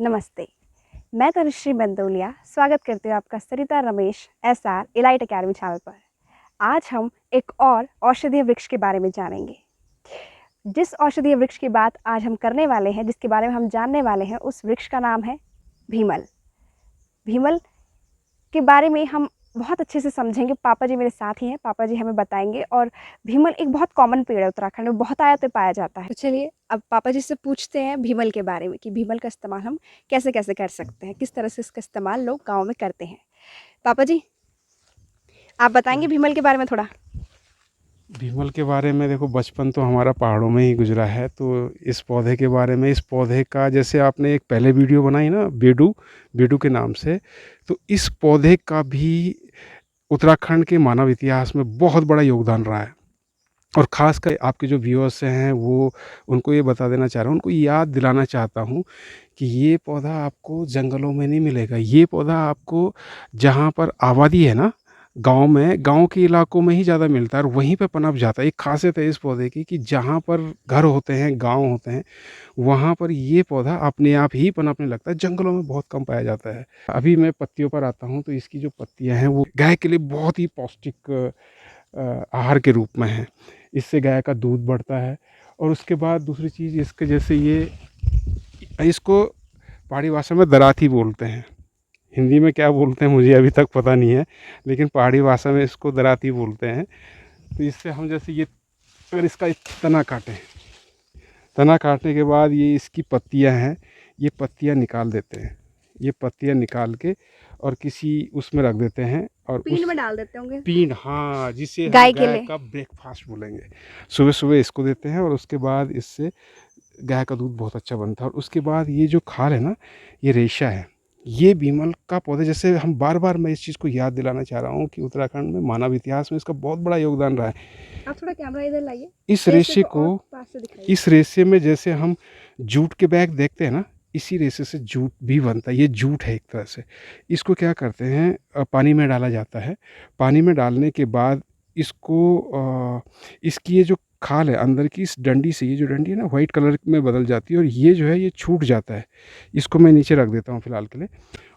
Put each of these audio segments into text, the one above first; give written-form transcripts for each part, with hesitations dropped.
नमस्ते, मैं तनुश्री बंदोलिया स्वागत करती हूँ आपका Sarita Ramesh SR elite academy channel पर। आज हम एक और औषधीय वृक्ष के बारे में जानेंगे। जिस औषधीय वृक्ष की बात आज हम करने वाले हैं, जिसके बारे में हम जानने वाले हैं, उस वृक्ष का नाम है भीमल। भीमल के बारे में हम बहुत अच्छे से समझेंगे। पापा जी मेरे साथ ही हैं, पापा जी हमें बताएंगे। और भीमल एक बहुत कॉमन पेड़ है, उत्तराखंड में बहुत आयात पाया जाता है। तो चलिए अब पापा जी से पूछते हैं भीमल के बारे में कि भीमल का इस्तेमाल हम कैसे कैसे कर सकते हैं, किस तरह से इसका इस्तेमाल लोग गाँव में करते हैं। पापा जी आप बताएंगे भीमल के बारे में थोड़ा। भीमल के बारे में देखो, बचपन तो हमारा पहाड़ों में ही गुजरा है। तो इस पौधे के बारे में, इस पौधे का जैसे आपने एक पहले वीडियो बनाई ना बेडू बेडू के नाम से, तो इस पौधे का भी उत्तराखंड के मानव इतिहास में बहुत बड़ा योगदान रहा है। और ख़ासकर आपके जो व्यूअर्स हैं वो उनको ये बता देना चाह रहा हूँ, उनको याद दिलाना चाहता हूँ कि ये पौधा आपको जंगलों में नहीं मिलेगा। ये पौधा आपको जहाँ पर आबादी है ना, गांव में, गांव के इलाकों में ही ज़्यादा मिलता है और वहीं पे पनप जाता है। एक खासियत है इस पौधे की कि जहाँ पर घर होते हैं, गांव होते हैं, वहाँ पर ये पौधा अपने आप ही पनपने लगता है। जंगलों में बहुत कम पाया जाता है। अभी मैं पत्तियों पर आता हूँ, तो इसकी जो पत्तियाँ हैं वो गाय के लिए बहुत ही पौष्टिक आहार के रूप में हैं। इससे गाय का दूध बढ़ता है। और उसके बाद दूसरी चीज़, इसके जैसे ये, इसको पहाड़ी भाषा में दराती बोलते हैं। हिंदी में क्या बोलते हैं मुझे अभी तक पता नहीं है, लेकिन पहाड़ी भाषा में इसको दराती बोलते हैं। तो इससे हम जैसे ये, अगर इसका तना काटें, तना काटने के बाद ये इसकी पत्तियां हैं, ये पत्तियां निकाल देते हैं। ये पत्तियां निकाल के और किसी उसमें रख देते हैं और पीन उस में डाल देते होंगे पीन, हाँ, जिसे हम गाय के गाय लिए। का ब्रेकफास्ट बोलेंगे। सुबह सुबह इसको देते हैं और उसके बाद इससे गाय का दूध बहुत अच्छा बनता है। और उसके बाद ये जो खाल है ना, ये रेशा है। ये भीमल का पौधा, जैसे हम बार बार मैं इस चीज़ को याद दिलाना चाह रहा हूँ कि उत्तराखंड में मानव इतिहास में इसका बहुत बड़ा योगदान रहा है। आप थोड़ा कैमरा इधर लाइए, इस रेशे रेशे को को, और पास से दिखाइए। इस रेशे में जैसे हम जूट के बैग देखते हैं ना, इसी रेशे से जूट भी बनता है। ये जूट है एक तरह से। इसको क्या करते हैं, पानी में डाला जाता है। पानी में डालने के बाद इसको इसकी ये जो खाल है अंदर की, इस डंडी से, ये जो डंडी है ना, वाइट कलर में बदल जाती है और ये जो है ये छूट जाता है। इसको मैं नीचे रख देता हूँ फिलहाल के लिए।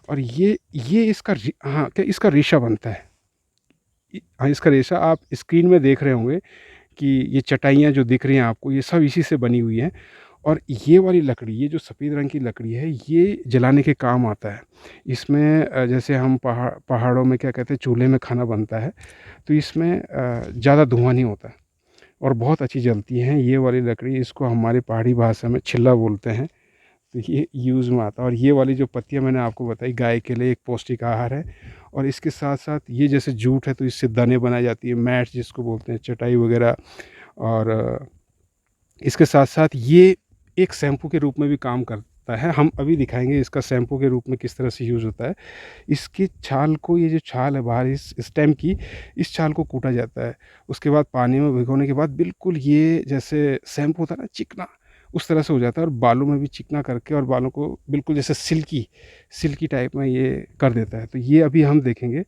और ये इसका हाँ, क्या इसका रेशा बनता है। हाँ, इसका रेशा आप स्क्रीन में देख रहे होंगे कि ये चटाइयाँ जो दिख रही हैं आपको, ये सब इसी से बनी हुई हैं। और ये वाली लकड़ी, ये जो सफ़ेद रंग की लकड़ी है, ये जलाने के काम आता है। इसमें जैसे हम पहाड़ों में क्या कहते हैं, चूल्हे में खाना बनता है, तो इसमें ज़्यादा धुआं नहीं होता और बहुत अच्छी जलती हैं ये वाली लकड़ी। इसको हमारी पहाड़ी भाषा में छिल्ला बोलते हैं। तो ये यूज़ में आता है। और ये वाली जो पत्तियाँ मैंने आपको बताई, गाय के लिए एक पौष्टिक आहार है। और इसके साथ साथ ये जैसे जूट है, तो इससे दाने बनाई जाती है, मैट जिसको बोलते हैं, चटाई वगैरह। और इसके साथ साथ ये एक शैम्पू के रूप में भी काम करता है। हम अभी दिखाएंगे इसका शैम्पू के रूप में किस तरह से यूज़ होता है। इसकी छाल को, ये जो छाल है बाहर इस स्टेम की, इस छाल को कूटा जाता है। उसके बाद पानी में भिगोने के बाद बिल्कुल ये जैसे शैम्पू होता है ना, चिकना, उस तरह से हो जाता है। और बालों में भी चिकना करके और बालों को बिल्कुल जैसे सिल्की सिल्की टाइप में ये कर देता है। तो ये अभी हम देखेंगे।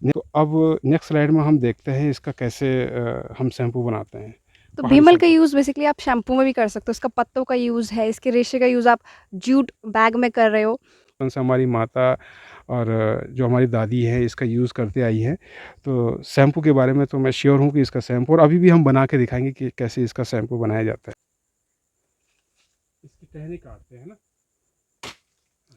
तो अब नेक्स्ट स्लाइड में हम देखते हैं इसका कैसे हम शैम्पू बनाते हैं, तो पहाड़ी भीमल का शैम्पू। यूज़ बेसिकली आप शैम्पू में भी कर सकते हो। इसका पत्तों का यूज़ है, इसके रेशे का यूज़ आप जूट बैग में कर रहे हो। बचपन से हमारी माता और जो हमारी दादी है इसका यूज़ करते आई हैं। तो शैम्पू के बारे में तो मैं श्योर हूँ कि इसका शैम्पू, और अभी भी हम बना के दिखाएंगे कि कैसे इसका शैम्पू बनाया जाता है। इसकी टहनी काटते हैं ना,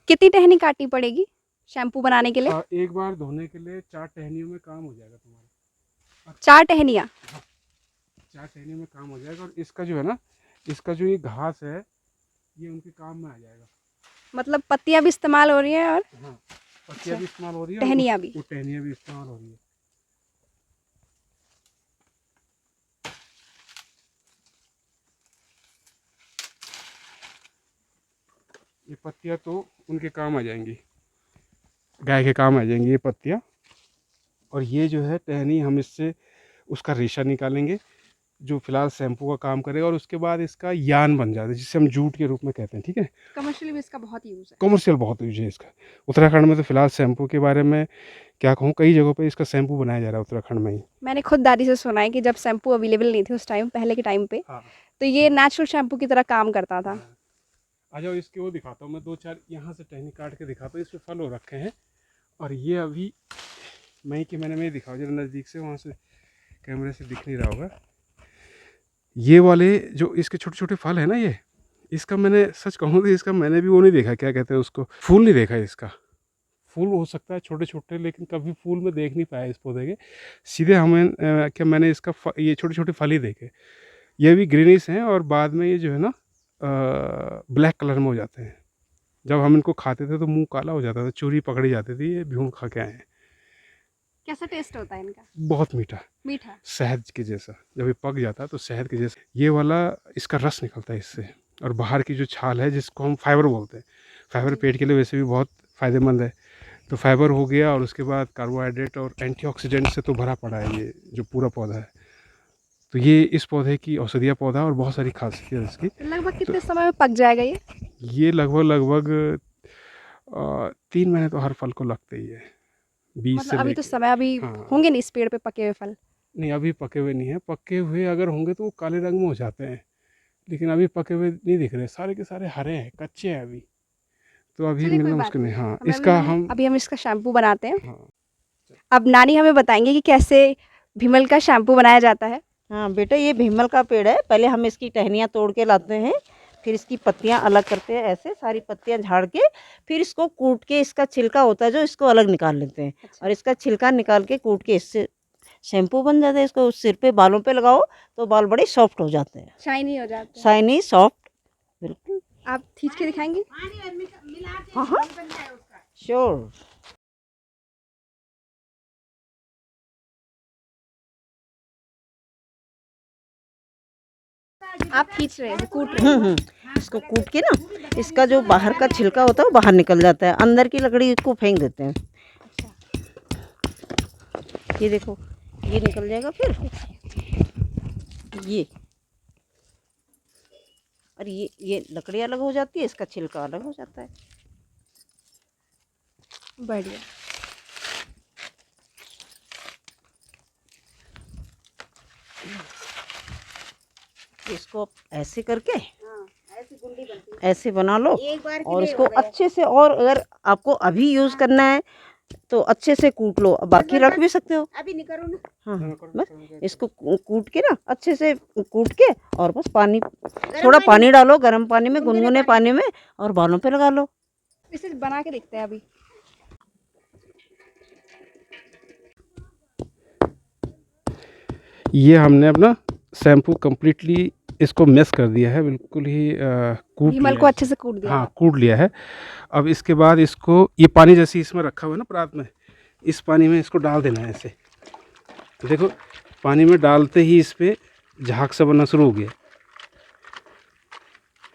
कितनी टहनी काटनी पड़ेगी शैम्पू बनाने के लिए? एक बार धोने के लिए 4 टहनियों में काम हो जाएगा तुम्हारा। 4 टहनियाँ? 4 टहनियों में काम हो जाएगा। और इसका जो है ना, इसका जो ये घास है, ये उनके काम में आ जाएगा। मतलब पत्तियाँ भी इस्तेमाल हो रही हैं और हाँ, पत्तियाँ भी इस्तेमाल हो रही है टहनियाँ भी। और टहनियाँ भी इस्तेमाल हो रही है। ये पत्तियाँ तो उनके काम आ जाएंगी, गाय के काम आ जाएंगी ये पत्तियाँ। और ये जो है टहनी, हम इससे उसका रेशा निकालेंगे जो फिलहाल शैम्पू का काम करेगा। और उसके बाद इसका यान बन जाता है, जिसे हम जूट के रूप में कहते हैं। ठीक है, कमर्शियल भी इसका बहुत यूज़ है। कमर्शियल बहुत यूज है इसका उत्तराखंड में। तो फिलहाल शैम्पू के बारे में क्या कहूँ, कई जगहों पे इसका शैम्पू बनाया जा रहा है उत्तराखंड में ही। मैंने खुद दादी से सुना है कि जब शैम्पू अवेलेबल नहीं थे उस टाइम, पहले के टाइम पे, हाँ, तो ये नेचुरल शैम्पू की तरह काम करता था। हाँ। आ जाओ इसके वो दिखाता हूँ मैं, 2-4 यहाँ से टहनी काट के दिखाता हूँ। इस पे फल हो रखे हैं और ये अभी मई के महीने में ही दिखाओ जरा नज़दीक से, वहाँ से कैमरे से दिख नहीं रहा होगा। ये वाले जो इसके छोटे छोटे फल है ना, ये इसका मैंने सच कहूँ तो इसका मैंने भी वो नहीं देखा, क्या कहते हैं उसको, फूल नहीं देखा इसका। फूल हो सकता है छोटे छोटे, लेकिन कभी फूल में देख नहीं पाया इस पौधे के। सीधे हमें क्या मैंने इसका ये छोटे छोटे फल ही देखे। ये भी ग्रीनिश हैं और बाद में ये जो है ना ब्लैक कलर में हो जाते हैं। जब हम इनको खाते थे तो मुंह काला हो जाता था, चूरी पकड़ी जाती थी। ये भी हम खा के आए हैं। कैसा टेस्ट होता है इनका? बहुत मीठा, मीठा। शहद के जैसा। जब ये पक जाता है तो शहद के जैसा ये वाला इसका रस निकलता है इससे। और बाहर की जो छाल है जिसको हम फाइबर बोलते हैं, फाइबर पेट के लिए वैसे भी बहुत फ़ायदेमंद है। तो फाइबर हो गया और उसके बाद कार्बोहाइड्रेट और एंटीऑक्सीडेंट से तो भरा पड़ा है ये जो पूरा पौधा है। तो ये इस पौधे की औषधीय पौधा और बहुत सारी खासियत है इसकी। तो लगभग कितने समय में पक जाएगा ये? ये लगभग 3 महीने तो हर फल को लगते ही है, 20 से मतलब अभी तो लेके। समय, अभी हाँ, होंगे नहीं इस पेड़ पे पके हुए फल? नहीं अभी पके हुए नहीं हैं। पके हुए अगर होंगे तो वो काले रंग में हो जाते हैं, लेकिन अभी पके हुए नहीं दिख रहे, सारे के सारे हरे हैं, कच्चे हैं अभी। तो अभी चलिए कोई मिलना बात मुश्किल नहीं। नहीं, हाँ, हमें इसका हम अभी हम इसका शैम्पू बनाते हैं। हाँ अब नानी हमें बताएंगे कि कैसे भीमल का शैम्पू बनाया जाता है। हाँ बेटा, ये भीमल का पेड़ है। पहले हम इसकी टहनियाँ तोड़ के लाते हैं, फिर इसकी पत्तियाँ अलग करते हैं, ऐसे सारी पत्तियाँ झाड़ के, फिर इसको कूट के इसका छिलका होता है जो, इसको अलग निकाल लेते हैं। अच्छा। और इसका छिलका निकाल के कूट के इससे शैम्पू बन जाता है। इसको सिर पे बालों पे लगाओ तो बाल बड़े सॉफ्ट हो जाते हैं, शाइनी हो जाता है। शाइनी सॉफ्ट, बिल्कुल। आप खींच के दिखाएंगे? हाँ हाँ, श्योर। आप खींच रहे हैं, कूट रहे हैं। इसको कूट के ना, इसका जो बाहर का छिलका होता है वो बाहर निकल जाता है, अंदर की लकड़ी इसको फेंक देते हैं। ये देखो, ये निकल जाएगा फिर ये, और ये लकड़ी अलग हो जाती है, इसका छिलका अलग हो जाता है। बढ़िया। इसको ऐसे करके ऐसी गुंडी बनती है। ऐसे बना लो, एक बार के और लिए इसको हो गया। अच्छे से, और अगर आपको अभी यूज़ करना है तो अच्छे से कूट लो, बाकी रख भी सकते हो। अभी नहीं करो ना। हाँ, बस इसको कूट के ना, अच्छे से कूट के, और बस पानी, थोड़ा पानी डालो गर्म पानी में, गुनगुने पानी में, और बालों पे लगा लो। इसे बना के देखते हैं अभी। ये हमने अपना शैम्पू कम्प्लीटली इसको मिक्स कर दिया है, बिल्कुल ही कूट भीमल लिया को है। अच्छे से कूट दिया। हाँ, कूट लिया है। अब इसके बाद इसको, ये पानी जैसे इसमें रखा हुआ है ना परात में, इस पानी में इसको डाल देना है ऐसे। देखो पानी में डालते ही इस पे झाग सा बनना शुरू हो गया।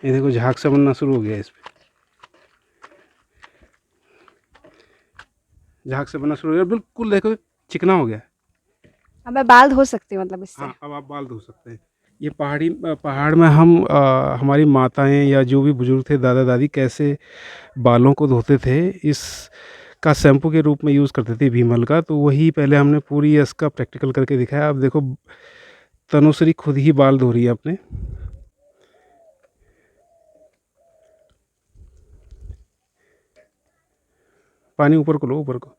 ये देखो झाग सा बनना शुरू हो गया इस पे, झाग से बनना शुरू हो गया, बिल्कुल देखो चिकना हो गया। अब मैं बाल धो सकती हूँ मतलब इससे? हाँ, अब आप बाल धो सकते हैं। ये पहाड़ में हम हमारी माताएं या जो भी बुजुर्ग थे, दादा दादी, कैसे बालों को धोते थे, इस का शैम्पू के रूप में यूज़ करते थे भीमल का। तो वही पहले हमने पूरी इसका प्रैक्टिकल करके दिखाया। अब देखो तनुश्री खुद ही बाल धो रही है अपने। पानी ऊपर को लो, ऊपर को।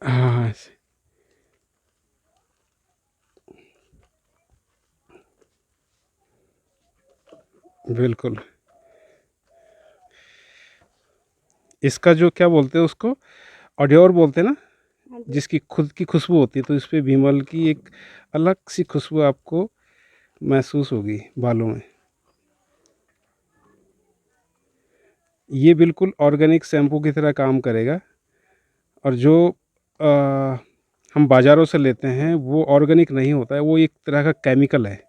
हाँ ऐसे, बिल्कुल। इसका जो क्या बोलते हैं उसको, ऑडियोर बोलते हैं ना, हाँ जी। जिसकी खुद की खुशबू होती है। तो इस पे भीमल की एक अलग सी खुशबू आपको महसूस होगी बालों में। ये बिल्कुल ऑर्गेनिक शैम्पू की तरह काम करेगा। और जो हम बाज़ारों से लेते हैं वो ऑर्गेनिक नहीं होता है, वो एक तरह का केमिकल है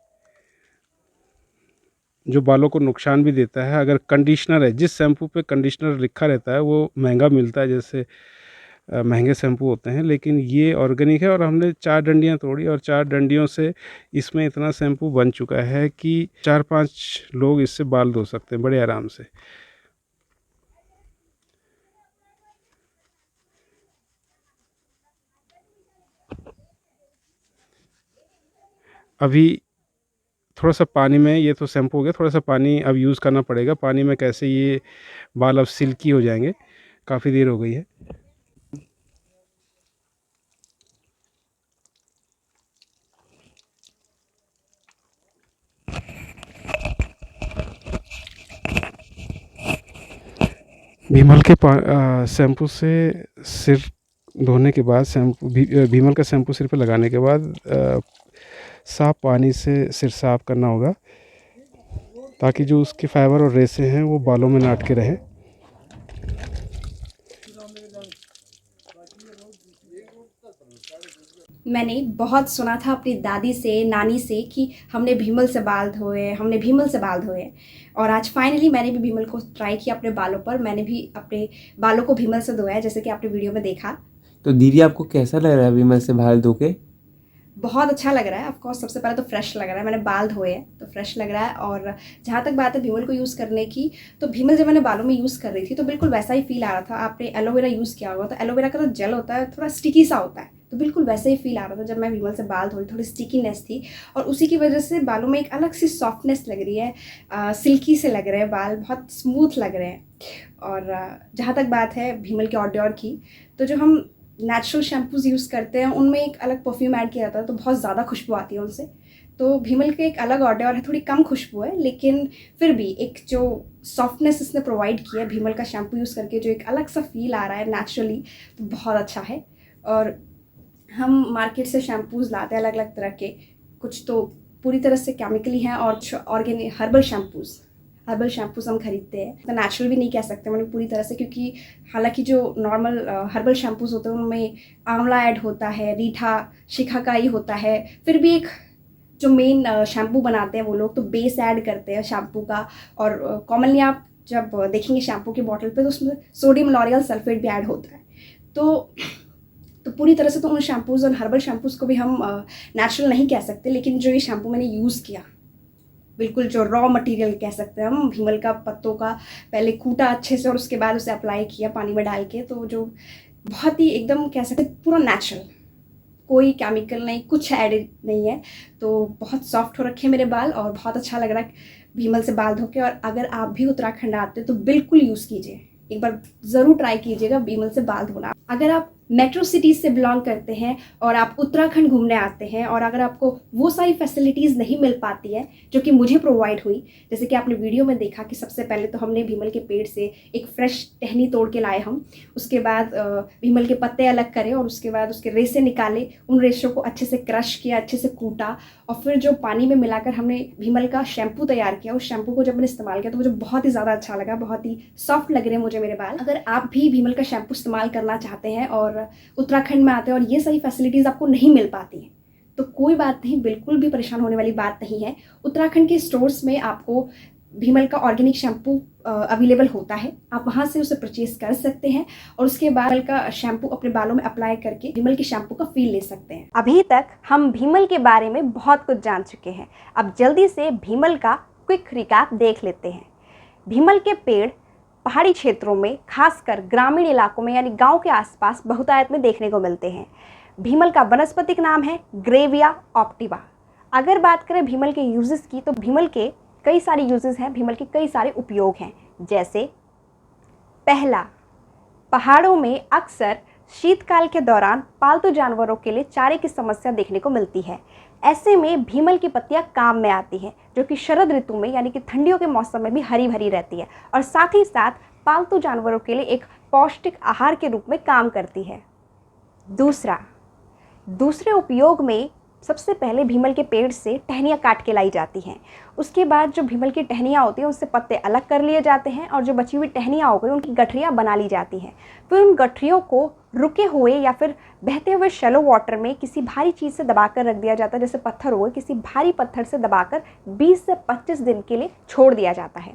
जो बालों को नुकसान भी देता है। अगर कंडीशनर है, जिस शैम्पू पे कंडीशनर लिखा रहता है वो महंगा मिलता है, जैसे महंगे शैम्पू होते हैं, लेकिन ये ऑर्गेनिक है। और हमने 4 डंडियाँ तोड़ी और 4 डंडियों से इसमें इतना शैम्पू बन चुका है कि 4-5 लोग इससे बाल धो सकते हैं बड़े आराम से। अभी थोड़ा सा पानी में, ये तो शैम्पू हो गया, थोड़ा सा पानी अब यूज़ करना पड़ेगा। पानी में कैसे ये बाल अब सिल्की हो जाएंगे, काफ़ी देर हो गई है। भीमल के शैम्पू से सिर धोने के बाद, भीमल का शैम्पू सिर पे लगाने के बाद साफ़ पानी से सिर साफ़ करना होगा, ताकि जो उसके फाइबर और रेशे हैं वो बालों में ना अटके रहें। मैंने बहुत सुना था अपनी दादी से, नानी से कि हमने भीमल से बाल धोए, हमने भीमल से बाल धोए, और आज फाइनली मैंने भी भीमल को ट्राई किया अपने बालों पर। मैंने भी अपने बालों को भीमल से धोया, जैसे कि आपने वीडियो में देखा। तो दीदी आपको कैसा लग रहा है विमल से बाल धो के? बहुत अच्छा लग रहा है। ऑफकोर्स सबसे पहले तो फ्रेश लग रहा है, मैंने बाल धोए हैं तो फ्रेश लग रहा है। और जहाँ तक बात है भीमल को यूज़ करने की, तो भीमल जब मैंने बालों में यूज़ कर रही थी तो बिल्कुल वैसा ही फील आ रहा था। आपने एलोवेरा यूज़ किया होगा, तो एलोवेरा का तो जेल होता है, थोड़ा स्टिकी सा होता है, तो बिल्कुल वैसे ही फील आ रहा था जब मैं भीमल से बाल धोई। थोड़ी स्टिकीनेस थी और उसी की वजह से बालों में एक अलग सी सॉफ्टनेस लग रही है, सिल्की से लग रहे हैं बाल, बहुत स्मूथ लग रहे हैं। और जहाँ तक बात है भीमल के ऑडियोर की, तो जो हम नेचुरल शैम्पूज़ यूज़ करते हैं उनमें एक अलग परफ्यूम ऐड किया जाता है, तो बहुत ज़्यादा खुशबू आती है उनसे। तो भीमल के एक अलग ऑडियोर है, थोड़ी कम खुशबू है, लेकिन फिर भी एक जो सॉफ्टनेस इसने प्रोवाइड किया है भीमल का शैम्पू यूज़ करके, जो एक अलग सा फील आ रहा है नेचुरली, तो बहुत अच्छा है। और हम मार्केट से शैम्पूज़ लाते हैं अलग अलग तरह के, कुछ तो पूरी तरह से केमिकली हैं और ऑर्गेनिक हर्बल शैम्पूज़ हम खरीदते हैं। तो नेचुरल भी नहीं कह सकते मैंने पूरी तरह से, क्योंकि हालांकि जो नॉर्मल हर्बल शैम्पूज़ होते हैं उनमें आंवला ऐड होता है, रीठा शिकाकाई होता है, फिर भी एक जो मेन शैम्पू बनाते हैं वो लोग तो बेस ऐड करते हैं शैम्पू का। और कॉमनली आप जब देखेंगे शैम्पू की बॉटल पे तो उसमें सोडियम लॉरियल सल्फेट भी ऐड होता है। तो पूरी तरह से तो उन शैम्पूज़ और हर्बल शैम्पूज़ को भी हम नेचुरल नहीं कह सकते, लेकिन जो ये शैम्पू मैंने यूज़ किया, बिल्कुल जो रॉ मटेरियल कह सकते हैं हम, भीमल का पत्तों का पहले कूटा अच्छे से और उसके बाद उसे अप्लाई किया पानी में डाल के, तो जो बहुत ही एकदम कह सकते पूरा नेचुरल, कोई केमिकल नहीं, कुछ एडेड नहीं है। तो बहुत सॉफ्ट हो रखे मेरे बाल और बहुत अच्छा लग रहा है भीमल से बाल धो के। और अगर आप भी उत्तराखंड आते तो बिल्कुल यूज़ कीजिए, एक बार ज़रूर ट्राई कीजिएगा भीमल से बाल धोना। अगर आप मेट्रो सिटीज़ से बिलोंग करते हैं और आप उत्तराखंड घूमने आते हैं, और अगर आपको वो सारी फैसिलिटीज़ नहीं मिल पाती है जो कि मुझे प्रोवाइड हुई, जैसे कि आपने वीडियो में देखा कि सबसे पहले तो हमने भीमल के पेड़ से एक फ्रेश टहनी तोड़ के लाए हम, उसके बाद भीमल के पत्ते अलग करे और उसके बाद उसके रेशे निकाले, उन रेशों को अच्छे से क्रश किया, अच्छे से कूटा, और फिर जो पानी में मिलाकर हमने भीमल का शैम्पू तैयार किया। उस शैम्पू को जब मैंने इस्तेमाल किया तो मुझे बहुत ही ज़्यादा अच्छा लगा, बहुत ही सॉफ्ट लग रहे हैं मुझे मेरे बाल। अगर आप भी भीमल का शैम्पू इस्तेमाल करना चाहते हैं और उत्तराखंड में आते हैं और ये सारी फैसिलिटीज़ आपको नहीं मिल पाती हैं, तो कोई बात नहीं, बिल्कुल भी परेशान होने वाली बात नहीं है। उत्तराखंड के स्टोर्स में आपको भीमल का ऑर्गेनिक शैम्पू अवेलेबल होता है, आप वहाँ से उसे परचेज कर सकते हैं और उसके बाद भीमल का शैम्पू अपने बालों में अप्लाई करके भीमल के शैम्पू का फील ले सकते हैं। अभी तक हम भीमल के बारे में बहुत कुछ जान चुके हैं, अब जल्दी से भीमल का क्विक रिकैप देख लेते हैं। भीमल के पेड़ पहाड़ी क्षेत्रों में, खासकर ग्रामीण इलाकों में यानी गांव के आसपास बहुतायत में देखने को मिलते हैं। भीमल का वनस्पतिक नाम है ग्रेविया ऑप्टिवा। अगर बात करें भीमल के यूजेस की, तो भीमल के कई सारे यूजेस हैं, भीमल के कई सारे उपयोग हैं। जैसे पहला, पहाड़ों में अक्सर शीतकाल के दौरान पालतू जानवरों के लिए चारे की समस्या देखने को मिलती है। ऐसे में भीमल की पत्तियां काम में आती हैं, जो कि शरद ऋतु में यानी कि ठंडियों के मौसम में भी हरी भरी रहती है और साथ ही साथ पालतू जानवरों के लिए एक पौष्टिक आहार के रूप में काम करती है। दूसरे उपयोग में सबसे पहले भीमल के पेड़ से टहनियाँ काट के लाई जाती हैं। उसके बाद जो भीमल की टहनियाँ होती हैं उससे पत्ते अलग कर लिए जाते हैं और जो बची हुई टहनियाँ हो गई उनकी गठरियाँ बना ली जाती हैं। फिर उन गठरियों को रुके हुए या फिर बहते हुए शैलो वाटर में किसी भारी चीज़ से दबाकर रख दिया जाता है, जैसे पत्थर हो गए, किसी भारी पत्थर से दबाकर 20 से 25 दिन के लिए छोड़ दिया जाता है।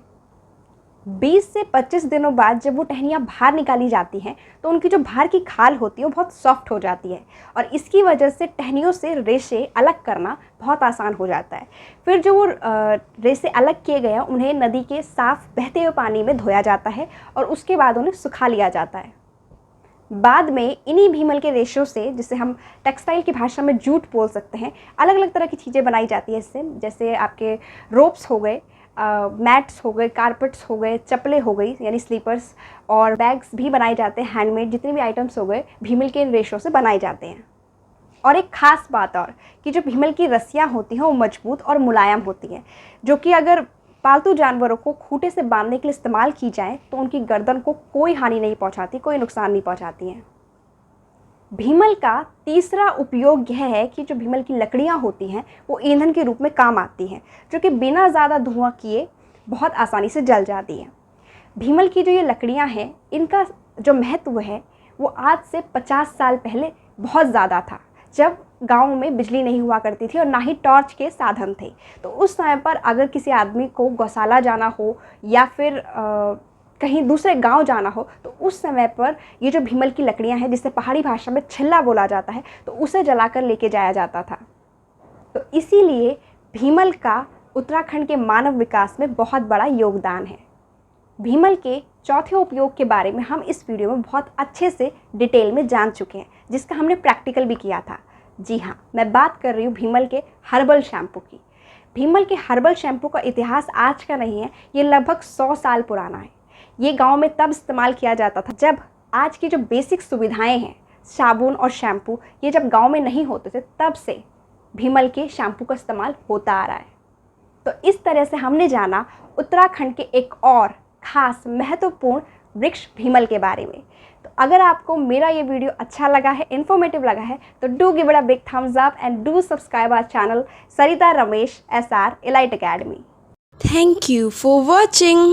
20 से 25 दिनों बाद जब वो टहनियाँ बाहर निकाली जाती हैं तो उनकी जो बाहर की खाल होती है वो बहुत सॉफ्ट हो जाती है और इसकी वजह से टहनियों से रेशे अलग करना बहुत आसान हो जाता है। फिर जो वो रेशे अलग किए गए हैं उन्हें नदी के साफ बहते हुए पानी में धोया जाता है और उसके बाद उन्हें सुखा लिया जाता है। बाद में इन्हीं भीमल के रेशों से, जिसे हम टेक्सटाइल की भाषा में जूट बोल सकते हैं, अलग अलग तरह की चीज़ें बनाई जाती है इससे। जैसे आपके रोप्स हो गए, मैट्स हो गए, कारपेट्स हो गए, चप्पलें हो गई यानी स्लीपर्स, और बैग्स भी बनाए जाते हैं। हैंडमेड जितने भी आइटम्स हो गए भीमल के रेशों से बनाए जाते हैं। और एक ख़ास बात और कि जो भीमल की रस्सियाँ होती हैं वो मजबूत और मुलायम होती हैं, जो कि अगर पालतू जानवरों को खूंटे से बांधने के लिए इस्तेमाल की जाए तो उनकी गर्दन को कोई हानि नहीं पहुंचाती, कोई नुकसान नहीं पहुंचाती हैं। भीमल का तीसरा उपयोग यह है कि जो भीमल की लकड़ियां होती हैं वो ईंधन के रूप में काम आती हैं, जो कि बिना ज़्यादा धुआं किए बहुत आसानी से जल जाती हैं। भीमल की जो ये लकड़ियां हैं इनका जो महत्व है वो आज से 50 साल पहले बहुत ज़्यादा था, जब गाँव में बिजली नहीं हुआ करती थी और ना ही टॉर्च के साधन थे। तो उस समय पर अगर किसी आदमी को गौशाला जाना हो या फिर कहीं दूसरे गांव जाना हो तो उस समय पर ये जो भीमल की लकड़ियां हैं, जिसे पहाड़ी भाषा में छिल्ला बोला जाता है, तो उसे जलाकर लेके जाया जाता था। तो इसीलिए भीमल का उत्तराखंड के मानव विकास में बहुत बड़ा योगदान है। भीमल के चौथे उपयोग के बारे में हम इस वीडियो में बहुत अच्छे से डिटेल में जान चुके हैं, जिसका हमने प्रैक्टिकल भी किया था। जी हाँ, मैं बात कर रही हूँ भीमल के हर्बल शैम्पू की। भीमल के हर्बल शैम्पू का इतिहास आज का नहीं है, ये लगभग 100 साल पुराना है। ये गांव में तब इस्तेमाल किया जाता था जब आज की जो बेसिक सुविधाएं हैं, साबुन और शैम्पू, ये जब गांव में नहीं होते थे, तब से भीमल के शैम्पू का इस्तेमाल होता आ रहा है। तो इस तरह से हमने जाना उत्तराखंड के एक और ख़ास महत्वपूर्ण वृक्ष भीमल के बारे में। तो अगर आपको मेरा ये वीडियो अच्छा लगा है, इन्फॉर्मेटिव लगा है, तो do give it a big thumbs up and do subscribe our channel Sarita Ramesh SR Elite Academy. Thank you for watching.